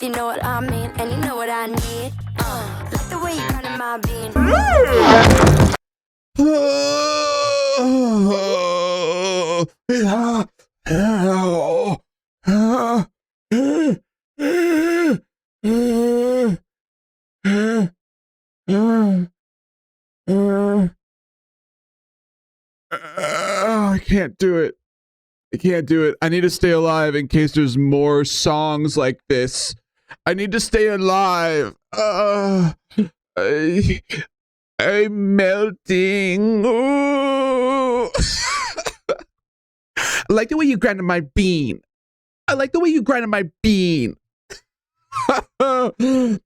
if you know what I mean, and you know what I need. Like the way you got in my being. I can't do it. I can't do it. I need to stay alive in case there's more songs like this. I need to stay alive. I'm melting. Ooh. I like the way you grinded my bean. I like the way you grinded my bean.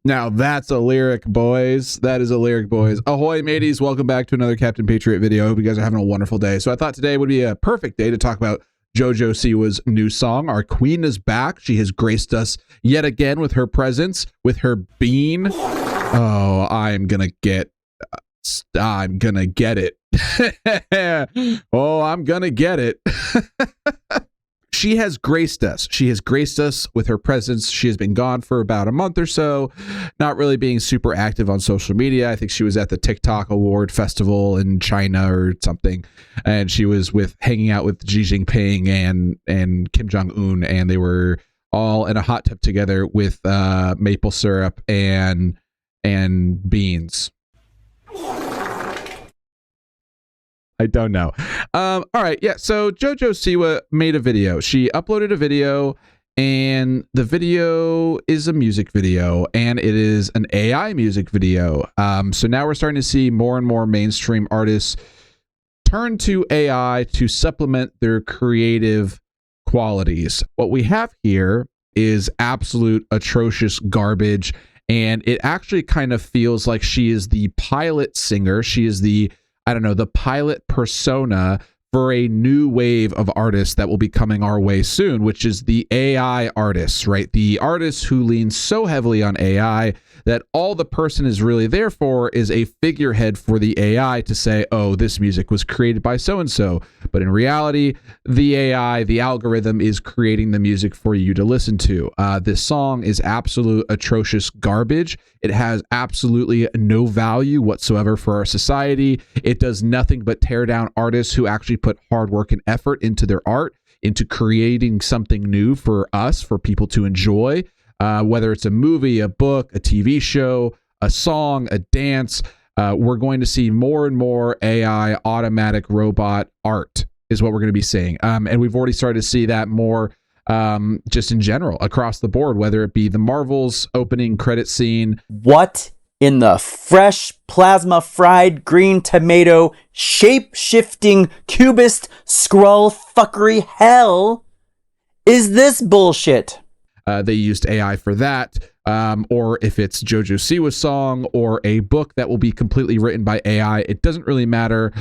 Now that's a lyric, boys. That is a lyric, boys. Ahoy, mateys. Welcome back to another Captain Patriot video. I hope you guys are having a wonderful day. So I thought today would be a perfect day to talk about JoJo Siwa's new song. Our queen is back. She has graced us yet again with her presence, with her bean. Oh, I'm gonna get it. Oh, I'm gonna get it. She has graced us. She has graced us with her presence. She has been gone for about a month or so, not really being super active on social media. I think she was at the TikTok Award Festival in China or something, and she was hanging out with Xi Jinping and Kim Jong-un, and they were all in a hot tub together with maple syrup and beans. I don't know. All right. Yeah. So JoJo Siwa made a video. She uploaded a video, and the video is a music video, and it is an AI music video. So now we're starting to see more and more mainstream artists turn to AI to supplement their creative qualities. What we have here is absolute atrocious garbage, and it actually kind of feels like she is the pilot singer. She is the pilot persona for a new wave of artists that will be coming our way soon, which is the AI artists, right? The artists who lean so heavily on AI that all the person is really there for is a figurehead for the AI to say, oh, this music was created by so-and-so. But in reality, the AI, the algorithm is creating the music for you to listen to. This song is absolute atrocious garbage. It has absolutely no value whatsoever for our society. It does nothing but tear down artists who actually put hard work and effort into their art, into creating something new for us, for people to enjoy. Whether it's a movie, a book, a TV show, a song, a dance, we're going to see more and more AI, automatic robot art is what we're going to be seeing. And we've already started to see that more just in general across the board, whether it be the Marvel's opening credit scene. What in the fresh plasma fried green tomato shape-shifting cubist scroll fuckery hell is this bullshit? They used AI for that, or if it's JoJo Siwa's song or a book that will be completely written by AI, it doesn't really matter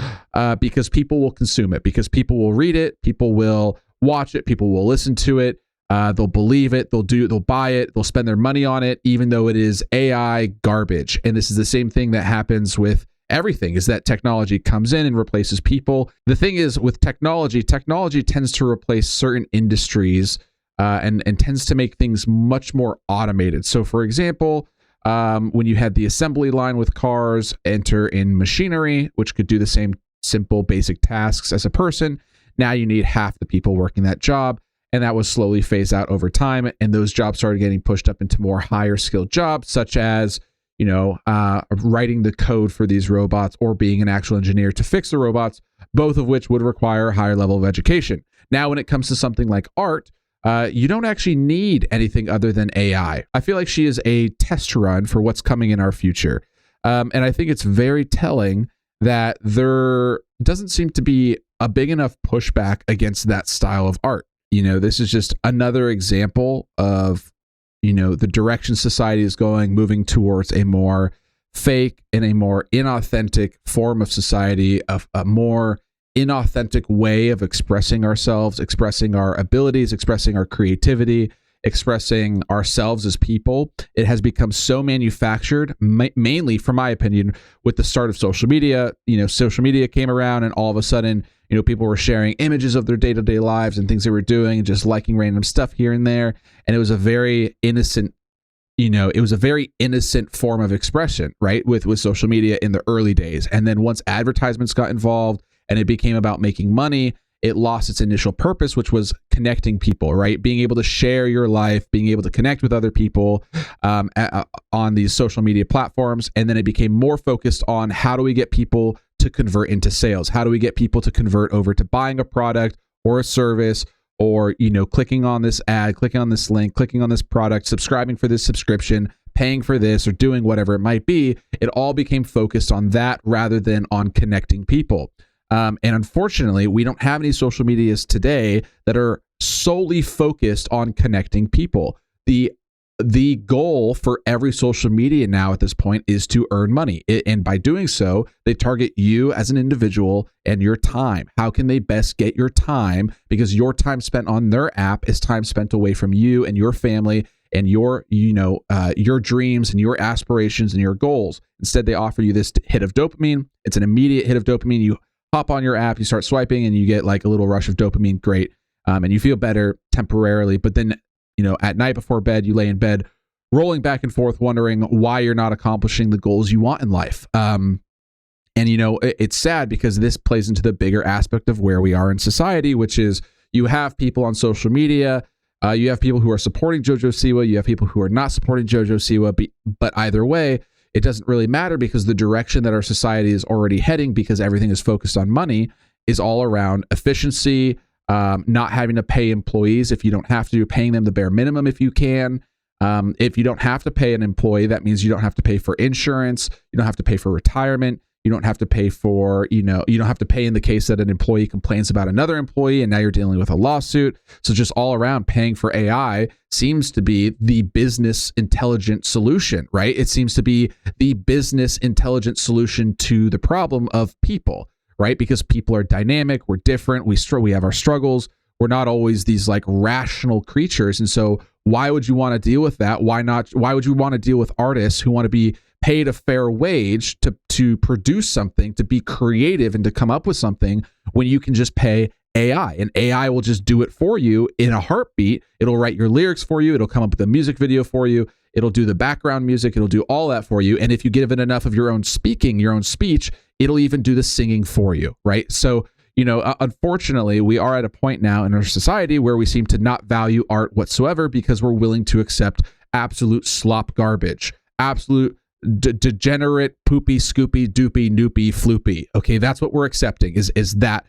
because people will consume it, because people will read it, people will watch it, people will listen to it, they'll believe it, they'll buy it, they'll spend their money on it, even though it is AI garbage. And this is the same thing that happens with everything, is that technology comes in and replaces people. The thing is with technology tends to replace certain industries and tends to make things much more automated. So for example, when you had the assembly line with cars enter in machinery, which could do the same simple basic tasks as a person, now you need half the people working that job. And that was slowly phased out over time. And those jobs started getting pushed up into more higher skilled jobs, such as, writing the code for these robots or being an actual engineer to fix the robots, both of which would require a higher level of education. Now, when it comes to something like art, you don't actually need anything other than AI. I feel like she is a test run for what's coming in our future. And I think it's very telling that there doesn't seem to be a big enough pushback against that style of art. This is just another example of, the direction society is going, moving towards a more fake and a more inauthentic form of society, a more inauthentic way of expressing ourselves, expressing our abilities, expressing our creativity, expressing ourselves as people. It has become so manufactured, mainly, from my opinion, with the start of social media. Social media came around, and all of a sudden, people were sharing images of their day-to-day lives and things they were doing, and just liking random stuff here and there. And it was a very innocent it was a very innocent form of expression, right? With social media in the early days. And then once advertisements got involved and it became about making money, it lost its initial purpose, which was connecting people, right? Being able to share your life, being able to connect with other people on these social media platforms. And then it became more focused on how do we get people to convert into sales? How do we get people to convert over to buying a product or a service, or, clicking on this ad, clicking on this link, clicking on this product, subscribing for this subscription, paying for this, or doing whatever it might be. It all became focused on that rather than on connecting people. And unfortunately, we don't have any social medias today that are solely focused on connecting people. The goal for every social media now at this point is to earn money. And by doing so, they target you as an individual and your time. How can they best get your time? Because your time spent on their app is time spent away from you and your family and your dreams and your aspirations and your goals. Instead, they offer you this hit of dopamine. It's an immediate hit of dopamine. You hop on your app, you start swiping, and you get like a little rush of dopamine. Great. And you feel better temporarily. But then, at night before bed, you lay in bed, rolling back and forth, wondering why you're not accomplishing the goals you want in life. And, it's sad because this plays into the bigger aspect of where we are in society, which is you have people on social media. You have people who are supporting JoJo Siwa. You have people who are not supporting JoJo Siwa. But either way, it doesn't really matter because the direction that our society is already heading, because everything is focused on money, is all around efficiency, not having to pay employees if you don't have to, paying them the bare minimum if you can. If you don't have to pay an employee, that means you don't have to pay for insurance. You don't have to pay for retirement. You don't have to pay for, you don't have to pay in the case that an employee complains about another employee and now you're dealing with a lawsuit. So just all around, paying for AI seems to be the business intelligent solution, right? It seems to be the business intelligent solution to the problem of people, right? Because people are dynamic, we're different, we have our struggles. We're not always these like rational creatures. And so why would you want to deal with that? Why would you want to deal with artists who want to be paid a fair wage to produce something, to be creative and to come up with something, when you can just pay AI, and AI will just do it for you in a heartbeat. It'll write your lyrics for you. It'll come up with a music video for you. It'll do the background music. It'll do all that for you. And if you give it enough of your own speech, it'll even do the singing for you, right? So, unfortunately, we are at a point now in our society where we seem to not value art whatsoever because we're willing to accept absolute slop garbage, absolute degenerate, poopy, scoopy, doopy, noopy, floopy. Okay, that's what we're accepting. Is that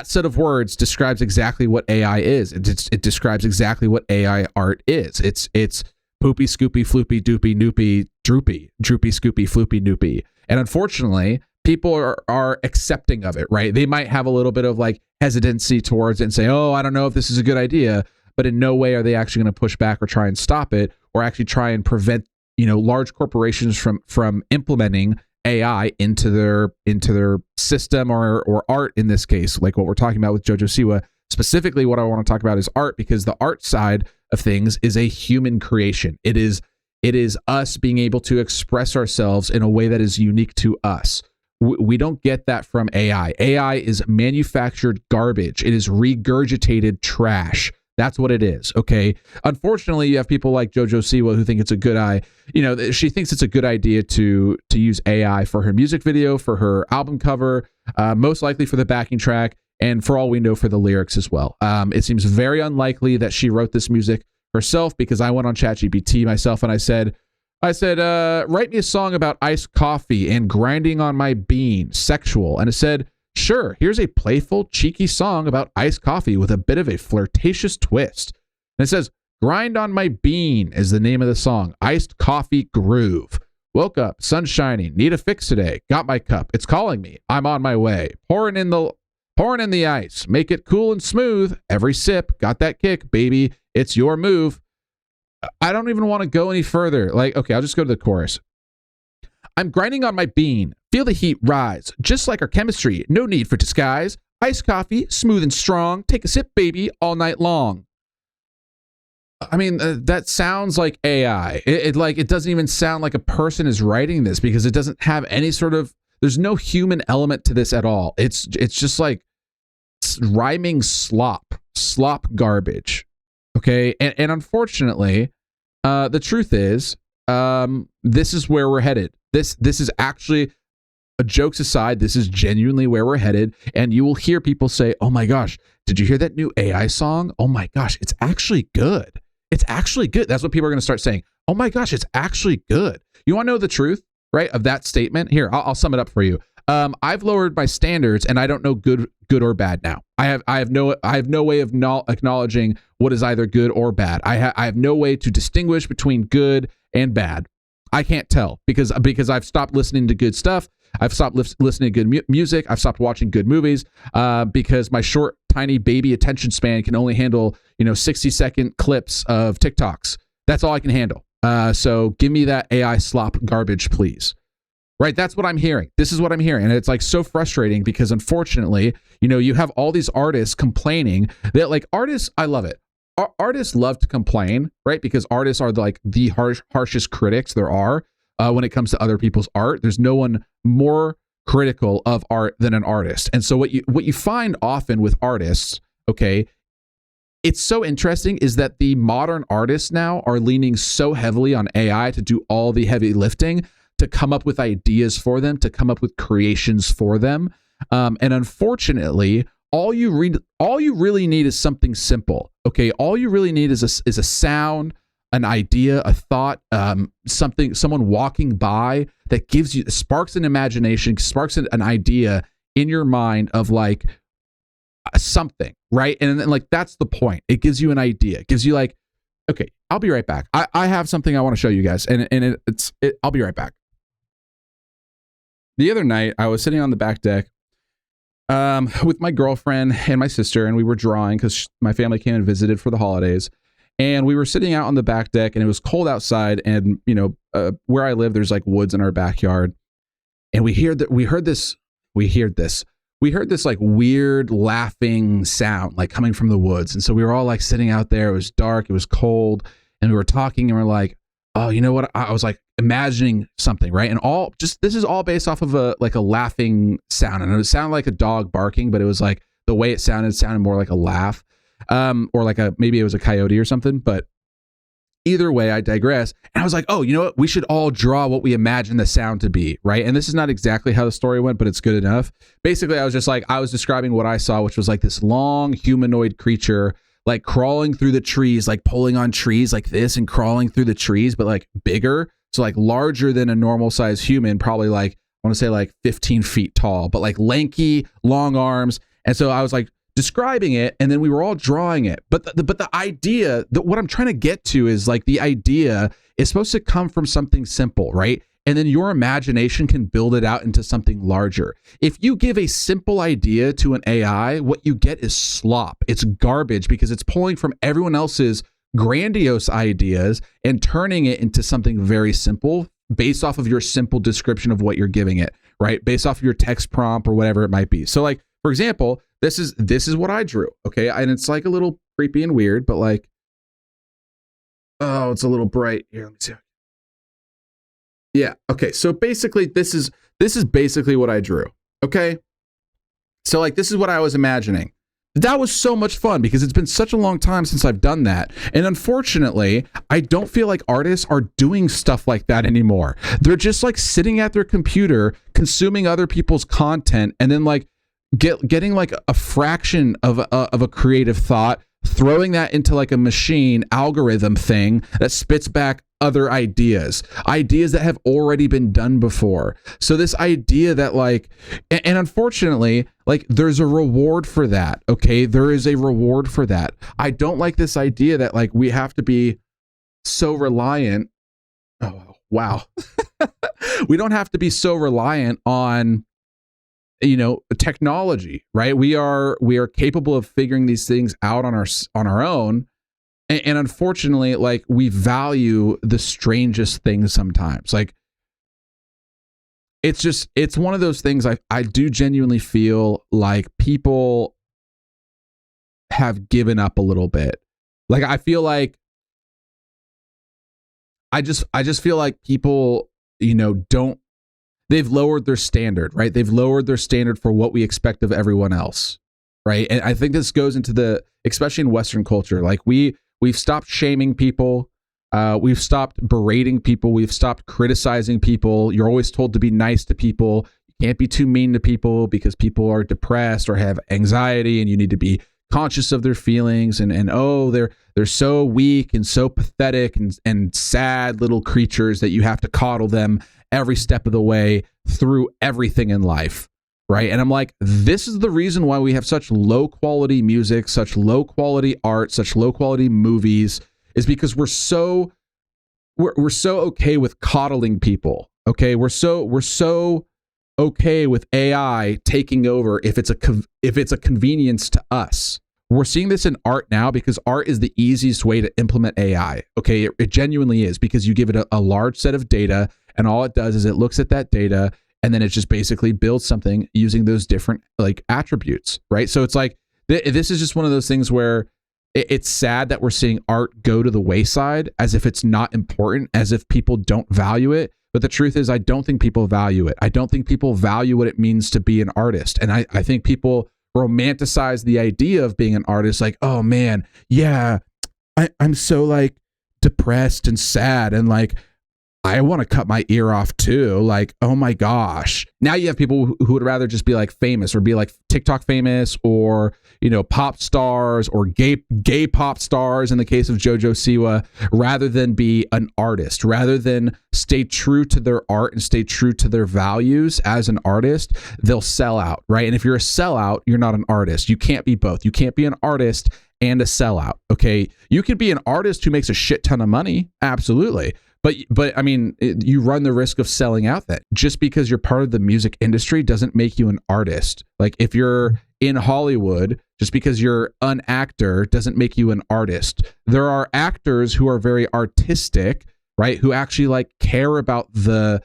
set of words describes exactly what AI is. It describes exactly what AI art is. It's poopy, scoopy, floopy, doopy, noopy, droopy, scoopy, floopy, noopy. And unfortunately, people are accepting of it, right? They might have a little bit of like hesitancy towards it and say, oh, I don't know if this is a good idea, but in no way are they actually going to push back or try and stop it, or actually try and prevent large corporations from implementing AI into their system or art, in this case, like what we're talking about with JoJo Siwa. Specifically, what I want to talk about is art, because the art side of things is a human creation. It is us being able to express ourselves in a way that is unique to us. We don't get that from AI. AI is manufactured garbage. It is regurgitated trash. That's what it is. Okay. Unfortunately, you have people like JoJo Siwa who think it's a good she thinks it's a good idea to use AI for her music video, for her album cover, most likely for the backing track, and for all we know, for the lyrics as well. It seems very unlikely that she wrote this music herself, because I went on ChatGPT myself and I said, write me a song about iced coffee and grinding on my bean, sexual. And it said, sure, here's a playful, cheeky song about iced coffee with a bit of a flirtatious twist. And it says, Grind on My Bean is the name of the song. Iced coffee groove. Woke up, sun shining, need a fix today. Got my cup, it's calling me. I'm on my way. Pouring in the ice. Make it cool and smooth. Every sip, got that kick, baby. It's your move. I don't even want to go any further. Like, okay, I'll just go to the chorus. I'm grinding on my bean. Feel the heat rise. Just like our chemistry. No need for disguise. Iced coffee, smooth and strong. Take a sip, baby, all night long. I mean, that sounds like AI. It doesn't even sound like a person is writing this, because it doesn't have any sort of, there's no human element to this at all. It's just like rhyming slop garbage. Okay. And unfortunately, The truth is, this is where we're headed. This is actually, jokes aside, this is genuinely where we're headed. And you will hear people say, oh my gosh, did you hear that new AI song? Oh my gosh, it's actually good. It's actually good. That's what people are going to start saying. Oh my gosh, it's actually good. You want to know the truth, right, of that statement? Here, I'll sum it up for you. I've lowered my standards, and I don't know good or bad now. I have no way of acknowledging what is either good or bad. I have no way to distinguish between good and bad. I can't tell because I've stopped listening to good stuff. I've stopped listening to good music. I've stopped watching good movies because my short, tiny baby attention span can only handle 60-second clips of TikToks. That's all I can handle. So give me that AI slop garbage, please. Right, that's what I'm hearing. This is what I'm hearing, and it's like so frustrating because unfortunately, you have all these artists complaining that artists. I love it. Artists love to complain, right? Because artists are the harshest critics there are when it comes to other people's art. There's no one more critical of art than an artist. And so what you find often with artists, okay, it's so interesting is that the modern artists now are leaning so heavily on AI to do all the heavy lifting, to come up with ideas for them, to come up with creations for them. And unfortunately, all you really need is something simple. Okay, all you really need is a sound, an idea, a thought, someone walking by that sparks an imagination, sparks an idea in your mind of something, right? And then that's the point. It gives you an idea. It gives you okay, I'll be right back. I have something I want to show you guys, and I'll be right back. The other night, I was sitting on the back deck with my girlfriend and my sister, and we were drawing because my family came and visited for the holidays. And we were sitting out on the back deck, and it was cold outside. And where I live, there's woods in our backyard. And we heard this weird laughing sound coming from the woods. And so we were all sitting out there. It was dark. It was cold, and we were talking, and we're like, oh, you know what? I was imagining something, right? And this is all based off of a laughing sound. And it sounded like a dog barking, but it was the way it sounded more like a laugh, or maybe it was a coyote or something. But either way, I digress. And I was like, oh, you know what? We should all draw what we imagine the sound to be, right? And this is not exactly how the story went, but it's good enough. Basically, I was just I was describing what I saw, which was this long humanoid creature crawling through the trees, pulling on trees like this and crawling through the trees, but bigger. So larger than a normal size human, probably I want to say 15 feet tall, but lanky, long arms. And so I was describing it, and then we were all drawing it. But the idea, what I'm trying to get to is the idea is supposed to come from something simple, right? And then your imagination can build it out into something larger. If you give a simple idea to an AI, what you get is slop. It's garbage because it's pulling from everyone else's grandiose ideas and turning it into something very simple based off of your simple description of what you're giving it, right? Based off of your text prompt or whatever it might be. So for example, this is what I drew, okay? And it's a little creepy and weird, but oh, it's a little bright. Here, let me see. Yeah, okay. So basically this is basically what I drew, okay? So this is what I was imagining. That was so much fun because it's been such a long time since I've done that. And unfortunately, I don't feel like artists are doing stuff like that anymore. They're just sitting at their computer, consuming other people's content, and then getting a fraction of a creative thought, throwing that into a machine algorithm thing that spits back other ideas that have already been done before. So this idea that and unfortunately, there's a reward for that. Okay. There is a reward for that. I don't like this idea that we have to be so reliant. Oh, wow. We don't have to be so reliant on technology, right? We are capable of figuring these things out on our own. And unfortunately, we value the strangest things sometimes. It's one of those things I do genuinely feel people have given up a little bit. I feel I just feel people, they've lowered their standard, right? They've lowered their standard for what we expect of everyone else, right? And I think this goes into especially in Western culture, we've stopped shaming people. We've stopped berating people. We've stopped criticizing people. You're always told to be nice to people. You can't be too mean to people because people are depressed or have anxiety, and you need to be conscious of their feelings. And oh, they're so weak and so pathetic and sad little creatures that you have to coddle them every step of the way through everything in life. Right. And I'm like, this is the reason why we have such low quality music, such low quality art, such low quality movies, is because we're so okay with coddling people. Okay. We're so okay with AI taking over if it's a convenience to us. We're seeing this in art now because art is the easiest way to implement AI. Okay. It genuinely is, because you give it a large set of data, and all it does is it looks at that data, and then it just basically builds something using those different like attributes, right? So it's like, this is just one of those things where it's sad that we're seeing art go to the wayside as if it's not important, as if people don't value it. But the truth is, I don't think people value it. I don't think people value what it means to be an artist. And I think people romanticize the idea of being an artist, like, oh man, yeah, I'm so like depressed and sad, and like, I want to cut my ear off too. Like, oh my gosh. Now you have people who would rather just be like famous, or be like TikTok famous, or, you know, pop stars, or gay pop stars in the case of JoJo Siwa, rather than be an artist, rather than stay true to their art and stay true to their values as an artist. They'll sell out, right? And if you're a sellout, you're not an artist. You can't be both. You can't be an artist and a sellout. Okay. You can be an artist who makes a shit ton of money. Absolutely. But I mean, you run the risk of selling out. That just because you're part of the music industry doesn't make you an artist. Like, if you're in Hollywood, just because you're an actor doesn't make you an artist. There are actors who are very artistic, right? Who actually like care about the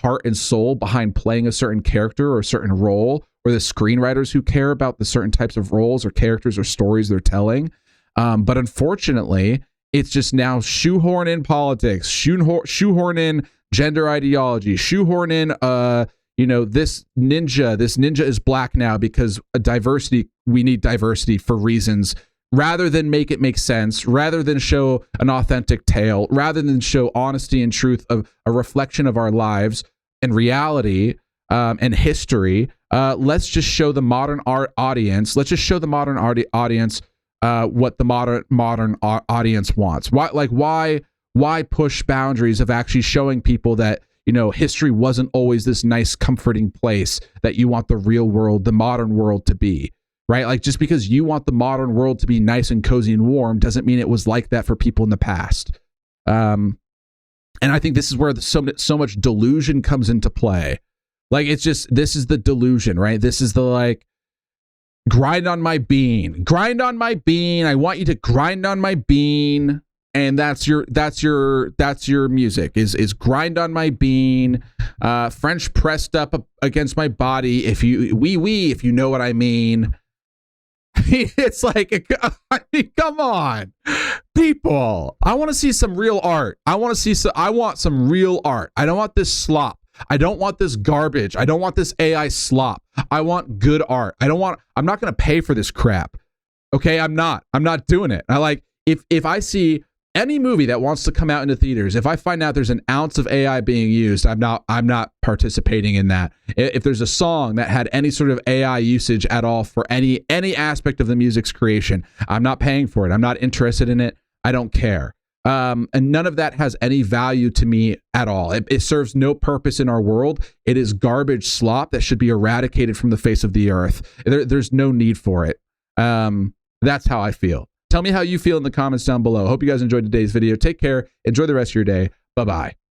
heart and soul behind playing a certain character or a certain role, or the screenwriters who care about the certain types of roles or characters or stories they're telling. But unfortunately, it's just now shoehorn in politics, shoehorn in gender ideology, shoehorn in, this ninja is black now because we need diversity for reasons, rather than make it make sense, rather than show an authentic tale, rather than show honesty and truth of a reflection of our lives and reality and history. Let's just show the modern art audience. Let's just show the modern audience what the modern audience wants. Why push boundaries of actually showing people that, history wasn't always this nice, comforting place that you want the real world, the modern world, to be, right? Like, just because you want the modern world to be nice and cozy and warm doesn't mean it was like that for people in the past. And I think this is where so much delusion comes into play. Like, it's just, this is the delusion, right? This is the like, grind on my bean. I want you to grind on my bean. And that's your music is grind on my bean. French pressed up against my body. If you know what I mean. It's like, I mean, come on, people. I want to see some real art. I want some real art. I don't want this slop. I don't want this garbage. I don't want this AI slop. I want good art. I'm not going to pay for this crap. Okay. I'm not doing it. If I see any movie that wants to come out into theaters, if I find out there's an ounce of AI being used, I'm not participating in that. If there's a song that had any sort of AI usage at all for any aspect of the music's creation, I'm not paying for it. I'm not interested in it. I don't care. And none of that has any value to me at all. It serves no purpose in our world. It is garbage slop that should be eradicated from the face of the earth. There's no need for it. That's how I feel. Tell me how you feel in the comments down below. Hope you guys enjoyed today's video. Take care. Enjoy the rest of your day. Bye-bye.